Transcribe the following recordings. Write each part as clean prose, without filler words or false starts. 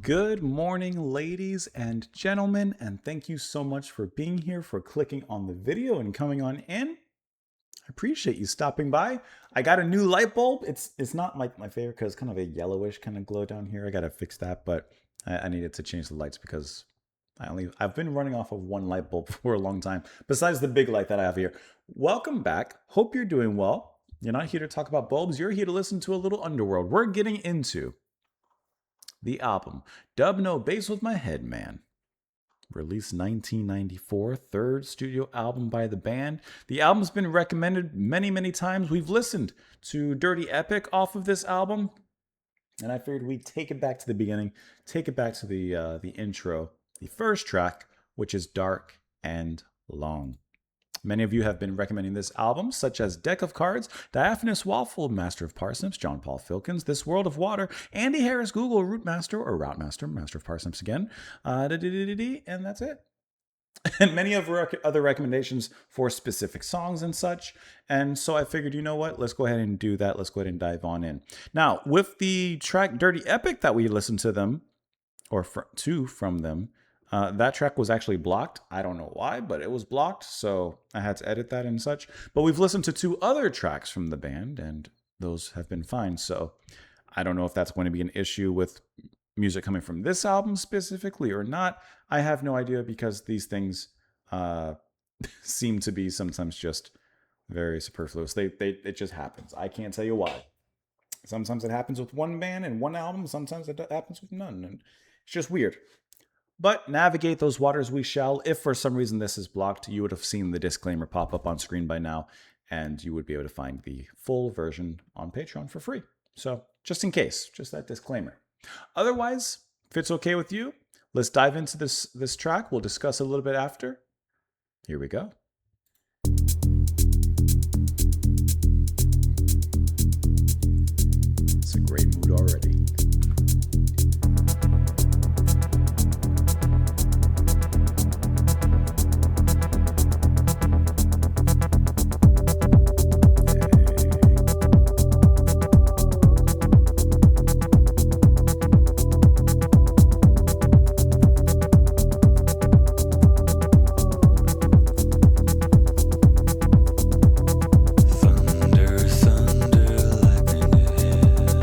Good morning, ladies and gentlemen, and thank you so much for being here, for clicking on the video and coming on in. I appreciate you stopping by. I got a new light bulb. It's not like my favorite because it's kind of a yellowish kind of glow down here. I got to fix that, but I needed to change the lights because I've been running off of one light bulb for a long time, besides the big light that I have here. Welcome back. Hope you're doing well. You're not here to talk about bulbs. You're here to listen to a little Underworld. We're getting into the album Dub No Bass With My Head Man. Released 1994, third studio album by the band. The album's been recommended many times. We've listened to Dirty Epic off of this album, and I figured we'd take it back to the beginning, take it back to the intro, the first track, which is Dark and Long. Many of you have been recommending this album, such as Deck of Cards, Diaphanous Waffle, Master of Parsnips, John Paul Filkins, This World of Water, Andy Harris, Google, Route Master of Parsnips again, and that's it. And many of other recommendations for specific songs and such. And so I figured, you know what? Let's go ahead and do that. Let's go ahead and dive on in. Now, with the track Dirty Epic that we listened to them, or from them, that track was actually blocked. I don't know why, but it was blocked, so I had to edit that and such. But we've listened to two other tracks from the band, and those have been fine. So I don't know if that's going to be an issue with music coming from this album specifically or not. I have no idea, because these things seem to be sometimes just very superfluous. It just happens. I can't tell you why. Sometimes it happens with one band and one album. Sometimes it happens with none, and it's just weird. But navigate those waters we shall. If for some reason this is blocked, you would have seen the disclaimer pop up on screen by now, and you would be able to find the full version on Patreon for free. So just in case, just that disclaimer. Otherwise, if it's okay with you, let's dive into this track. We'll discuss a little bit after. Here we go. It's a great mood already. Thunder, lightning ahead.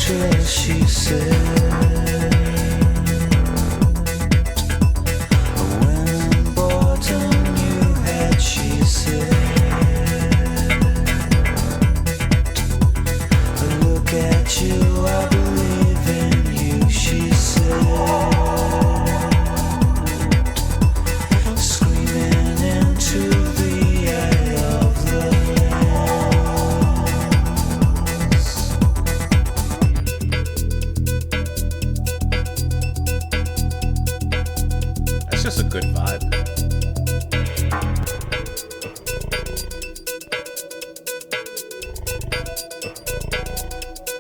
till she said, when I'm bored on your head, she said, look at you, I believe in you, she said, screaming into the air of the That's just a good vibe.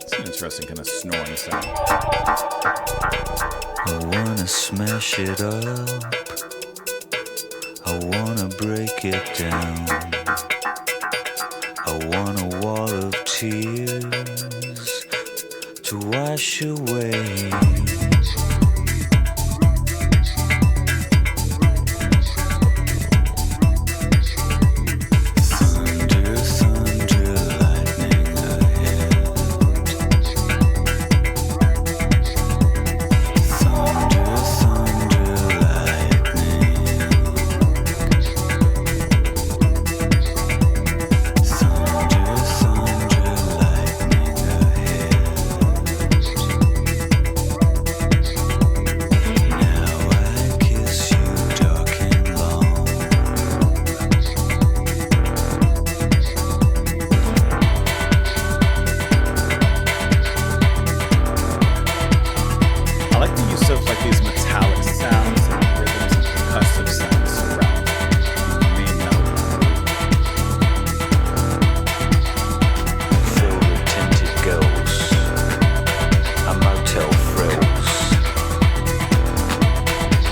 It's an interesting kind of snoring sound. I wanna smash it up, I wanna break it down, I want a wall of tears to wash away. Thunder, thunder, lightning ahead. Thunder, thunder, lightning. Thunder, thunder, lightning ahead. Now I kiss you dark and long. I like the use of like these metallic sounds and rhythms and percussive sounds around the main melody. Velvet tinted girls, a motel frills.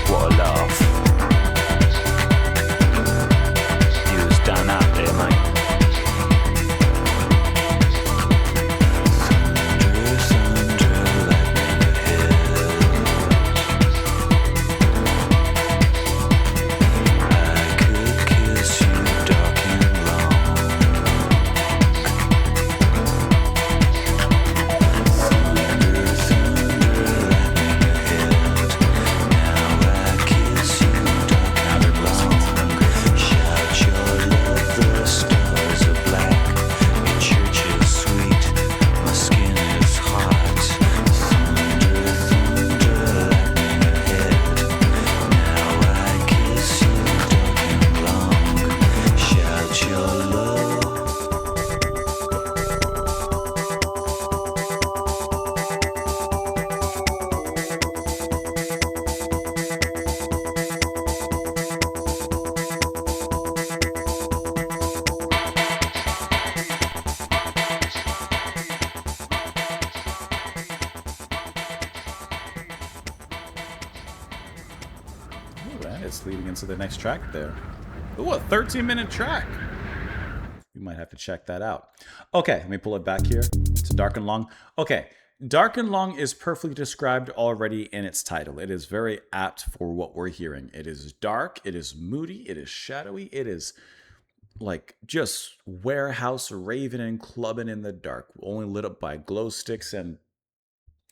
What a laugh. You was done up there, mate. Thunder, thunder, lightning ahead. I could kiss you dark and long. Thunder, thunder, lightning ahead. Now I kiss you dark and long. Shout your love, the stars are black. Your church is sweet, my skin is hot. Thunder, thunder, lightning ahead. Now I kiss you dark and long. Shout your love. Ooh, that is leading into the next track there. Ooh, a 13-minute track. You might have to check that out. Okay, let me pull it back here to Dark and Long. Okay, Dark and Long is perfectly described already in its title. It is very apt for what we're hearing. It is dark, it is moody, it is shadowy, it is like just warehouse raving and clubbing in the dark, only lit up by glow sticks and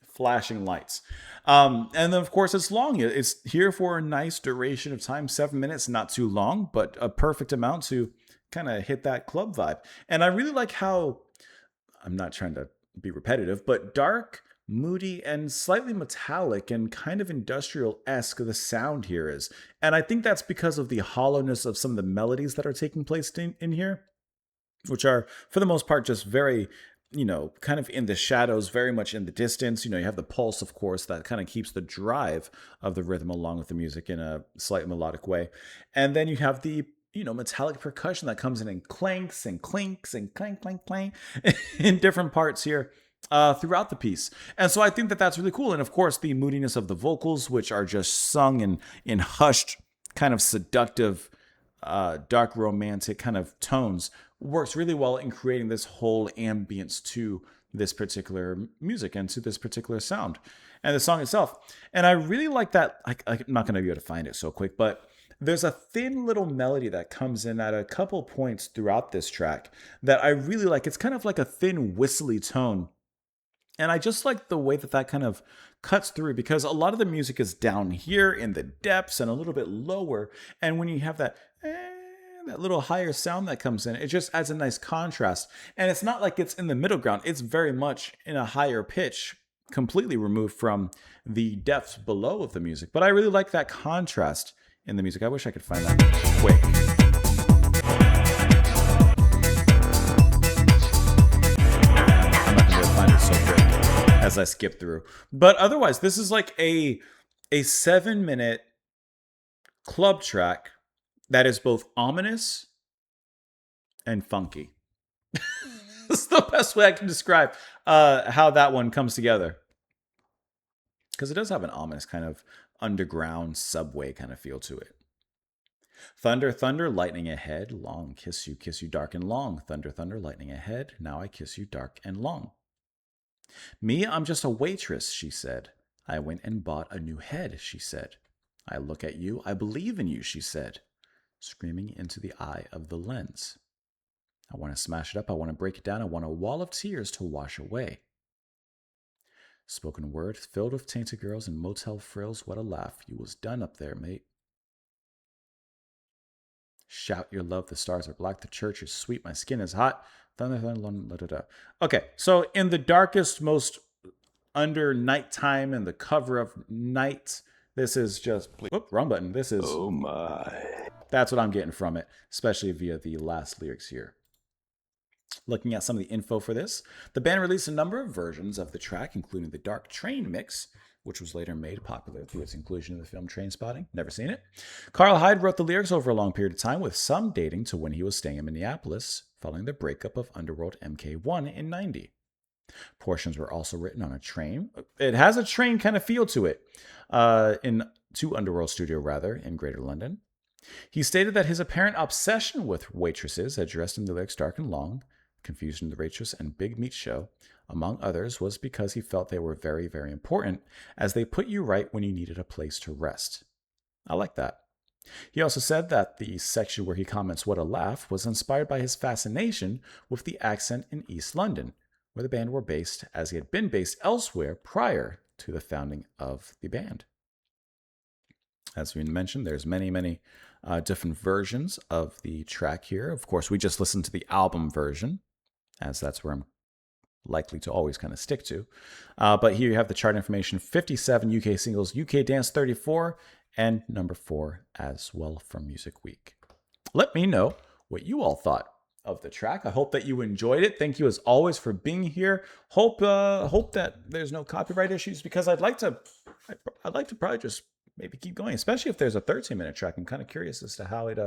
flashing lights. And then, of course, it's long. It's here for a nice duration of time, 7 minutes, not too long, but a perfect amount to kind of hit that club vibe. And I really like how, I'm not trying to be repetitive, but dark, moody, and slightly metallic and kind of industrial-esque the sound here is. And I think that's because of the hollowness of some of the melodies that are taking place in here, which are, for the most part, just very, kind of in the shadows, very much in the distance. You have the pulse, of course, that kind of keeps the drive of the rhythm along with the music in a slight melodic way. And then you have the, metallic percussion that comes in and clanks and clinks and clank, clank, clank in different parts here throughout the piece. And so I think that that's really cool. And of course, the moodiness of the vocals, which are just sung in hushed, kind of seductive, dark romantic kind of tones, works really well in creating this whole ambience to this particular music and to this particular sound and the song itself. And I really like that. I'm not going to be able to find it so quick, but there's a thin little melody that comes in at a couple points throughout this track that I really like. It's kind of like a thin whistly tone And I just like the way that that kind of cuts through, because a lot of the music is down here in the depths and a little bit lower. And when you have that little higher sound that comes in, it just adds a nice contrast. And it's not like it's in the middle ground, it's very much in a higher pitch, completely removed from the depths below of the music. But I really like that contrast in the music. I wish I could find that quick. I'm not gonna be able to find it so quick as I skip through. But otherwise, this is like a 7-minute club track that is both ominous and funky. That's the best way I can describe how that one comes together. Because it does have an ominous kind of underground subway kind of feel to it. Thunder, thunder, lightning ahead, long, kiss you, dark and long. Thunder, thunder, lightning ahead, now I kiss you, dark and long. Me, I'm just a waitress, she said. I went and bought a new head, she said. I look at you, I believe in you, she said, screaming into the eye of the lens. I want to smash it up, I want to break it down, I want a wall of tears to wash away. Spoken word, filled with tainted girls and motel frills, what a laugh, you was done up there, mate. Shout your love, the stars are black, the church is sweet, my skin is hot. Thunder, thunder, thunder, da, da. Okay, so in the darkest, most under nighttime and the cover of night, this is just, whoop, wrong button. This is, Oh my. That's what I'm getting from it, especially via the last lyrics here. Looking at some of the info for this, the band released a number of versions of the track, including the Dark Train mix, which was later made popular through its inclusion in the film Trainspotting. Never seen it. Carl Hyde wrote the lyrics over a long period of time, with some dating to when he was staying in Minneapolis following the breakup of Underworld MK1 in '90. Portions were also written on a train. It has a train kind of feel to it, to Underworld Studio rather, in Greater London. He stated that his apparent obsession with waitresses, addressed in the lyrics Dark and Long, Confusion the Waitress, and Big Meat Show, among others, was because he felt they were very, very important, as they put you right when you needed a place to rest. I like that. He also said that the section where he comments what a laugh was inspired by his fascination with the accent in East London, where the band were based, as he had been based elsewhere prior to the founding of the band. As we mentioned, there's many different versions of the track here. Of course, we just listened to the album version, as that's where I'm likely to always kind of stick to. But here you have the chart information: 57 UK singles, UK Dance 34, and number 4 as well from Music Week. Let me know what you all thought of the track. I hope that you enjoyed it. Thank you as always for being here. Hope that there's no copyright issues, because I'd like to probably just maybe keep going, especially if there's a 13-minute track. I'm kind of curious as to how it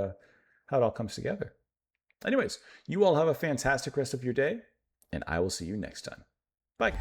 all comes together. Anyways, you all have a fantastic rest of your day, and I will see you next time. Bye.